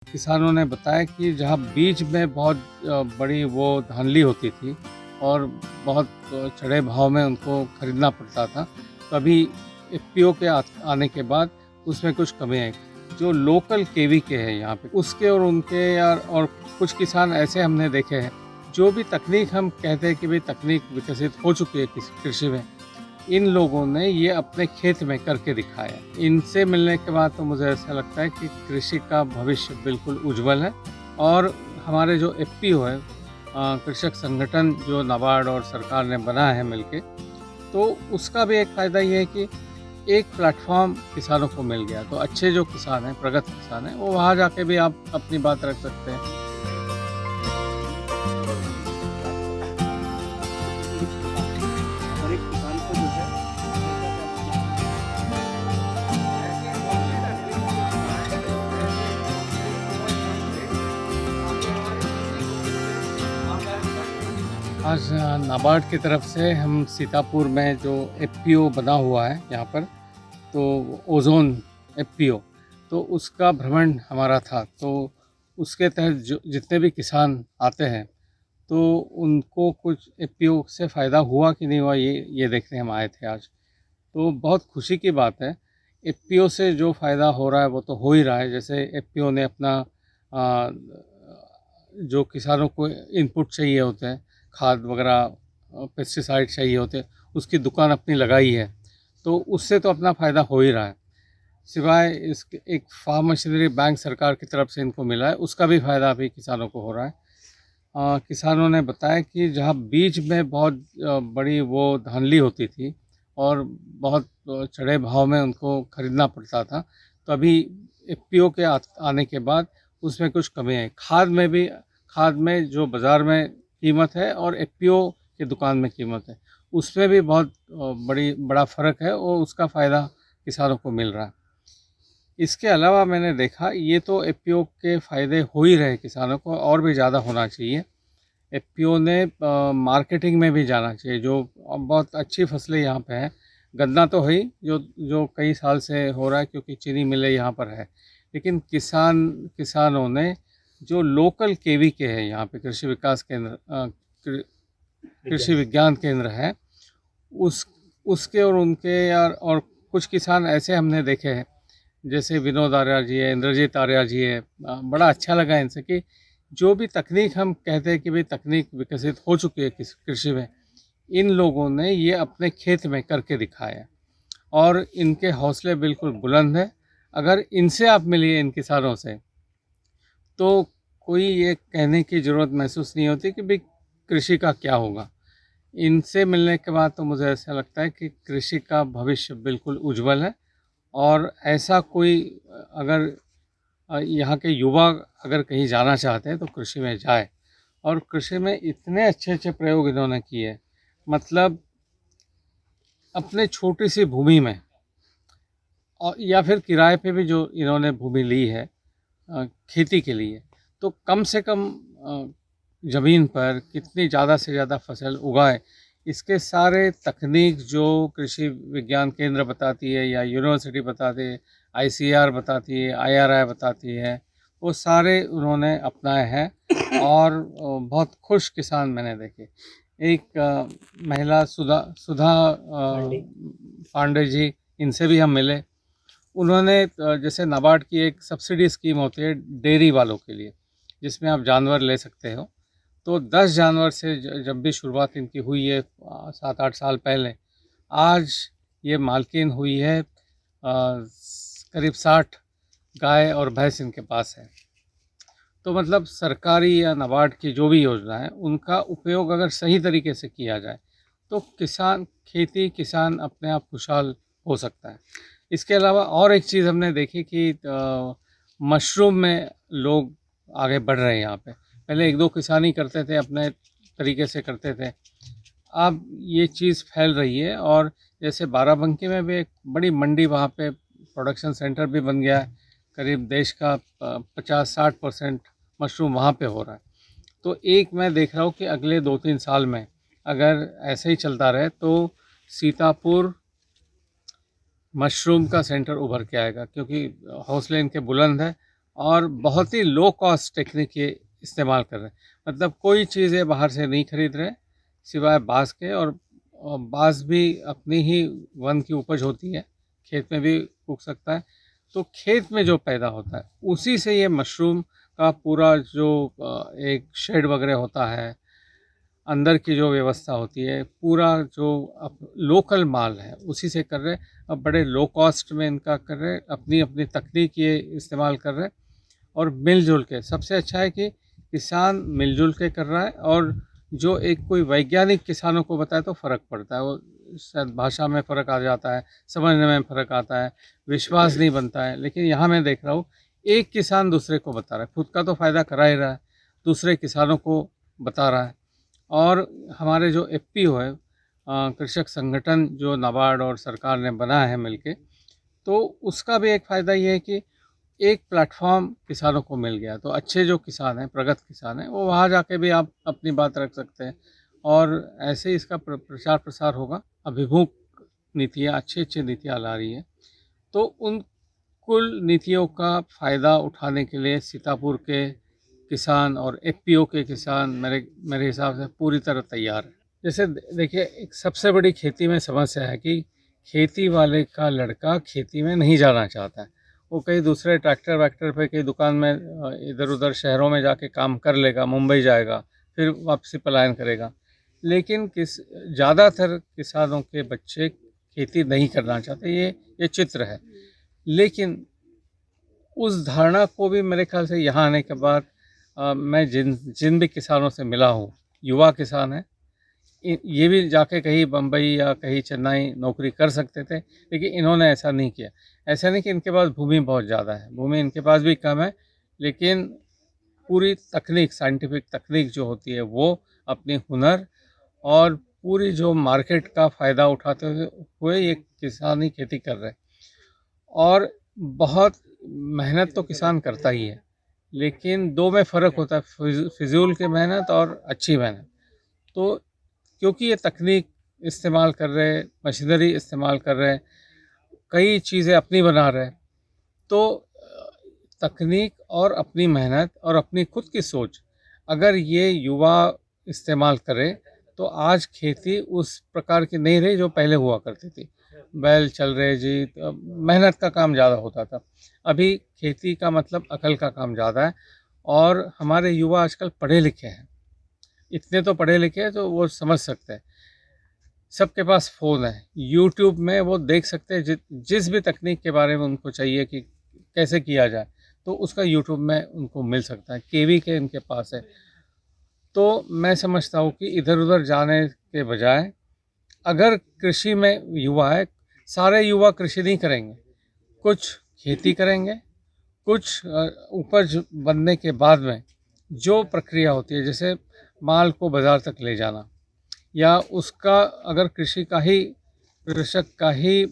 किसानों ने बताया कि जहाँ बीच में बहुत बड़ी वो धांधली होती थी और बहुत चढ़े भाव में उनको खरीदना पड़ता था, तो अभी एफपीओ के आने के बाद उसमें कुछ कमी आई। जो लोकल केवी के हैं यहाँ पे, उसके और उनके यार, और कुछ किसान ऐसे हमने देखे हैं जो भी तकनीक हम कहते हैं कि भाई तकनीक विकसित हो चुकी है कृषि में, इन लोगों ने ये अपने खेत में करके दिखाया। इनसे मिलने के बाद तो मुझे ऐसा लगता है कि कृषि का भविष्य बिल्कुल उज्जवल है। और हमारे जो एफपीओ है, कृषक संगठन जो नाबार्ड और सरकार ने बनाया है मिलके, तो उसका भी एक फ़ायदा ये है कि एक प्लेटफॉर्म किसानों को मिल गया। तो अच्छे जो किसान हैं, प्रगत किसान हैं, वो वहाँ जाके भी आप अपनी बात रख सकते हैं। और एक किसान को जो है आज नाबार्ड की तरफ से हम सीतापुर में जो एफपीओ बना हुआ है यहाँ पर, तो ओज़ोन एफपीओ, तो उसका भ्रमण हमारा था। तो उसके तहत जो जितने भी किसान आते हैं, तो उनको कुछ एफपीओ से फ़ायदा हुआ कि नहीं हुआ, ये देखने हम आए थे आज। तो बहुत खुशी की बात है। एफपीओ से जो फ़ायदा हो रहा है वो तो हो ही रहा है। जैसे एफपीओ ने अपना आ, जो किसानों को इनपुट चाहिए होते हैं, खाद वगैरह, पेस्टिसाइड चाहिए होते हैं, उसकी दुकान अपनी लगाई है, तो उससे तो अपना फ़ायदा हो ही रहा है। सिवाय इसके एक फार्म मशीनरी बैंक सरकार की तरफ से इनको मिला है, उसका भी फ़ायदा अभी किसानों को हो रहा है। किसानों ने बताया कि जहाँ बीच में बहुत बड़ी वो धांधली होती थी और बहुत चढ़े भाव में उनको खरीदना पड़ता था, तो अभी एफपीओ के आने के बाद उसमें कुछ कमी आई। खाद में जो बाज़ार में कीमत है और एफपीओ की दुकान में कीमत है, उसमें भी बहुत बड़ा फ़र्क है और उसका फ़ायदा किसानों को मिल रहा है। इसके अलावा मैंने देखा, ये तो एफपीओ के फ़ायदे हो ही रहे किसानों को, और भी ज़्यादा होना चाहिए। एफपीओ ने मार्केटिंग में भी जाना चाहिए। जो बहुत अच्छी फसलें यहाँ पे हैं, गन्ना तो है ही, जो जो कई साल से हो रहा है क्योंकि चीनी मिलें यहाँ पर है, लेकिन किसानों ने जो लोकल केवी के हैं यहाँ पे, कृषि विकास केंद्र, कृषि विज्ञान केंद्र है, उस उसके और उनके यार, और कुछ किसान ऐसे हमने देखे हैं जैसे विनोद आर्या जी है, इंद्रजीत आर्या जी है। बड़ा अच्छा लगा इनसे कि जो भी तकनीक हम कहते हैं कि भाई तकनीक विकसित हो चुकी है कृषि में, इन लोगों ने ये अपने खेत में करके दिखाया और इनके हौसले बिल्कुल बुलंद हैं। अगर इनसे आप मिलिए, इन किसानों से, तो कोई ये कहने की ज़रूरत महसूस नहीं होती कि भाई कृषि का क्या होगा। इनसे मिलने के बाद तो मुझे ऐसा लगता है कि कृषि का भविष्य बिल्कुल उज्जवल है। और ऐसा कोई अगर यहाँ के युवा अगर कहीं जाना चाहते हैं तो कृषि में जाए। और कृषि में इतने अच्छे अच्छे प्रयोग इन्होंने किए, मतलब अपने छोटी सी भूमि में, और या फिर किराए पे भी जो इन्होंने भूमि ली है खेती के लिए, तो कम से कम ज़मीन पर कितनी ज़्यादा से ज़्यादा फसल उगाए, इसके सारे तकनीक जो कृषि विज्ञान केंद्र बताती है या यूनिवर्सिटी बताती है, आईसीआर बताती है, आईआरआई बताती है, वो सारे उन्होंने अपनाए हैं। और बहुत खुश किसान मैंने देखे। एक महिला सुधा सुधा पांडे जी, इनसे भी हम मिले। उन्होंने जैसे नाबार्ड की एक सब्सिडी स्कीम होती है डेयरी वालों के लिए, जिसमें आप जानवर ले सकते हो। तो 10 जानवर से जब भी शुरुआत इनकी हुई है 7-8 साल पहले, आज ये मालकिन हुई है, करीब 60 गाय और भैंस इनके पास है। तो मतलब सरकारी या नाबार्ड की जो भी योजना है, उनका उपयोग अगर सही तरीके से किया जाए, तो किसान अपने आप खुशहाल हो सकता है। इसके अलावा और एक चीज़ हमने देखी कि मशरूम में लोग आगे बढ़ रहे हैं यहाँ पे। पहले 1-2 किसान ही करते थे, अपने तरीके से करते थे। अब ये चीज़ फैल रही है और जैसे बाराबंकी में भी एक बड़ी मंडी, वहाँ पे प्रोडक्शन सेंटर भी बन गया है। करीब देश का 50-60% मशरूम वहाँ पे हो रहा है। तो एक मैं देख रहा हूँ कि अगले 2-3 साल में अगर ऐसे ही चलता रहे तो सीतापुर मशरूम का सेंटर उभर के आएगा, क्योंकि हौसले इनके बुलंद है और बहुत ही लो कॉस्ट टेक्निक ये इस्तेमाल कर रहे हैं। मतलब कोई चीज़ ये बाहर से नहीं खरीद रहे सिवाय बाँस के, और बाँस भी अपनी ही वन की उपज होती है, खेत में भी उग सकता है। तो खेत में जो पैदा होता है उसी से ये मशरूम का पूरा जो एक शेड वगैरह होता है, अंदर की जो व्यवस्था होती है, पूरा जो लोकल माल है उसी से कर रहे। अब बड़े लो कॉस्ट में इनका कर रहे, अपनी अपनी तकनीक ये इस्तेमाल कर रहे, और मिलजुल के। सबसे अच्छा है कि किसान मिलजुल के कर रहा है, और जो एक कोई वैज्ञानिक किसानों को बताए तो फ़र्क पड़ता है, वो शायद भाषा में फ़र्क आ जाता है, समझने में फ़र्क आता है, विश्वास नहीं बनता है। लेकिन यहाँ मैं देख रहा हूँ एक किसान दूसरे को बता रहा है, खुद का तो फ़ायदा करा ही रहा है, दूसरे किसानों को बता रहा है। और हमारे जो एफपीओ है, कृषक संगठन जो नाबार्ड और सरकार ने बनाया है मिलके, तो उसका भी एक फ़ायदा ये है कि एक प्लेटफॉर्म किसानों को मिल गया। तो अच्छे जो किसान हैं, प्रगत किसान हैं, वो वहाँ जाके भी आप अपनी बात रख सकते हैं, और ऐसे ही इसका प्रचार प्रसार होगा। अभिमुख नीतियाँ, अच्छी अच्छी नीतियाँ ला रही है। तो उन कुल नीतियों का फ़ायदा उठाने के लिए सीतापुर के किसान और एफपीओ के किसान मेरे हिसाब से पूरी तरह तैयार है। जैसे देखिए, एक सबसे बड़ी खेती में समस्या है कि खेती वाले का लड़का खेती में नहीं जाना चाहता है। वो कहीं दूसरे ट्रैक्टर वैक्टर पे कहीं दुकान में इधर उधर शहरों में जाके काम कर लेगा, मुंबई जाएगा, फिर वापसी पलायन करेगा। लेकिन ज़्यादातर किसानों के बच्चे खेती नहीं करना चाहते, ये चित्र है। लेकिन उस धारणा को भी मेरे ख्याल से यहाँ आने के बाद मैं जिन जिन भी किसानों से मिला हूँ, युवा किसान हैं, ये भी जाके कहीं बम्बई या कहीं चेन्नई नौकरी कर सकते थे, लेकिन इन्होंने ऐसा नहीं किया। ऐसा नहीं कि इनके पास भूमि बहुत ज़्यादा है, भूमि इनके पास भी कम है, लेकिन पूरी तकनीक, साइंटिफिक तकनीक जो होती है, वो अपनी हुनर और पूरी जो मार्केट का फ़ायदा उठाते हुए ये किसानी खेती कर रहे हैं। और बहुत मेहनत तो किसान करता ही है, लेकिन दो में फ़र्क होता है, फिजूल की मेहनत और अच्छी मेहनत। तो क्योंकि ये तकनीक इस्तेमाल कर रहे हैं, मशीनरी इस्तेमाल कर रहे हैं, कई चीज़ें अपनी बना रहे हैं, तो तकनीक और अपनी मेहनत और अपनी खुद की सोच अगर ये युवा इस्तेमाल करे, तो आज खेती उस प्रकार की नहीं रही जो पहले हुआ करती थी। बैल चल रहे जी, तो मेहनत का काम ज़्यादा होता था। अभी खेती का मतलब अकल का काम ज़्यादा है, और हमारे युवा आजकल पढ़े लिखे हैं, इतने तो पढ़े लिखे हैं तो वो समझ सकते हैं। सबके पास फ़ोन है, यूट्यूब में वो देख सकते हैं, जिस भी तकनीक के बारे में उनको चाहिए कि कैसे किया जाए, तो उसका यूट्यूब में उनको मिल सकता है, केवी के इनके पास है। तो मैं समझता हूँ कि इधर उधर जाने के बजाय अगर कृषि में युवा है, सारे युवा कृषि नहीं करेंगे, कुछ खेती करेंगे, कुछ उपज बनने के बाद में जो प्रक्रिया होती है, जैसे माल को बाज़ार तक ले जाना, या उसका अगर कृषक का ही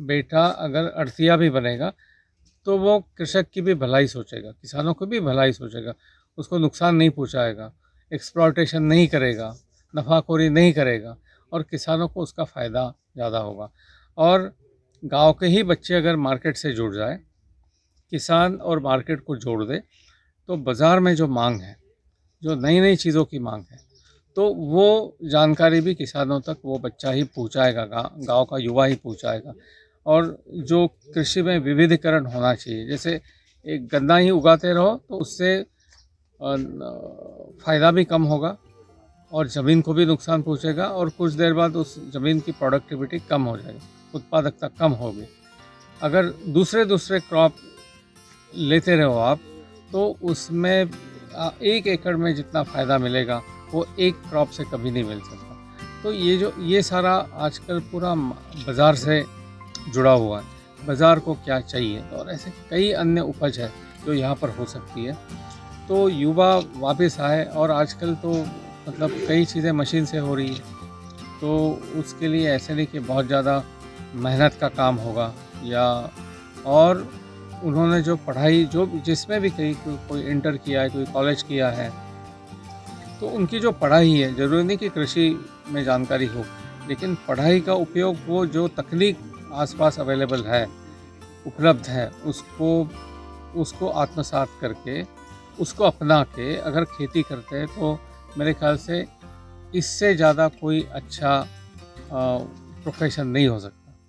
बेटा अगर अड़तिया भी बनेगा, तो वो कृषक की भी भलाई सोचेगा, किसानों को भी भलाई सोचेगा, उसको नुकसान नहीं पहुंचाएगा, एक्सप्लॉयटेशन नहीं करेगा, नफ़ाखोरी नहीं करेगा, और किसानों को उसका फ़ायदा ज़्यादा होगा। और गांव के ही बच्चे अगर मार्केट से जुड़ जाए, किसान और मार्केट को जोड़ दे, तो बाज़ार में जो मांग है, जो नई नई चीज़ों की मांग है, तो वो जानकारी भी किसानों तक वो बच्चा ही पहुंचाएगा, गांव का युवा ही पहुंचाएगा। और जो कृषि में विविधीकरण होना चाहिए, जैसे एक गन्ना ही उगाते रहो तो उससे फ़ायदा भी कम होगा, और ज़मीन को भी नुकसान पहुंचेगा, और कुछ देर बाद उस ज़मीन की प्रोडक्टिविटी कम हो जाएगी, उत्पादकता कम होगी। अगर दूसरे दूसरे क्रॉप लेते रहो आप, तो उसमें 1 एकड़ में जितना फ़ायदा मिलेगा वो एक क्रॉप से कभी नहीं मिल सकता। तो ये सारा आजकल पूरा बाज़ार से जुड़ा हुआ है, बाज़ार को क्या चाहिए, और ऐसे कई अन्य उपज है जो यहाँ पर हो सकती है। तो युवा वापस आए, और आजकल तो मतलब कई चीज़ें मशीन से हो रही है, तो उसके लिए ऐसे नहीं कि बहुत ज़्यादा मेहनत का काम होगा, या और उन्होंने जो पढ़ाई जो जिसमें भी कहीं कोई इंटर किया है, कोई कॉलेज किया है, तो उनकी जो पढ़ाई है, ज़रूरी नहीं कि कृषि में जानकारी हो, लेकिन पढ़ाई का उपयोग वो जो तकनीक आसपास अवेलेबल है, उपलब्ध है, उसको उसको आत्मसात करके, उसको अपना के अगर खेती करते हैं तो मेरे ख्याल से इससे ज़्यादा कोई अच्छा प्रोफेशन नहीं हो सकता।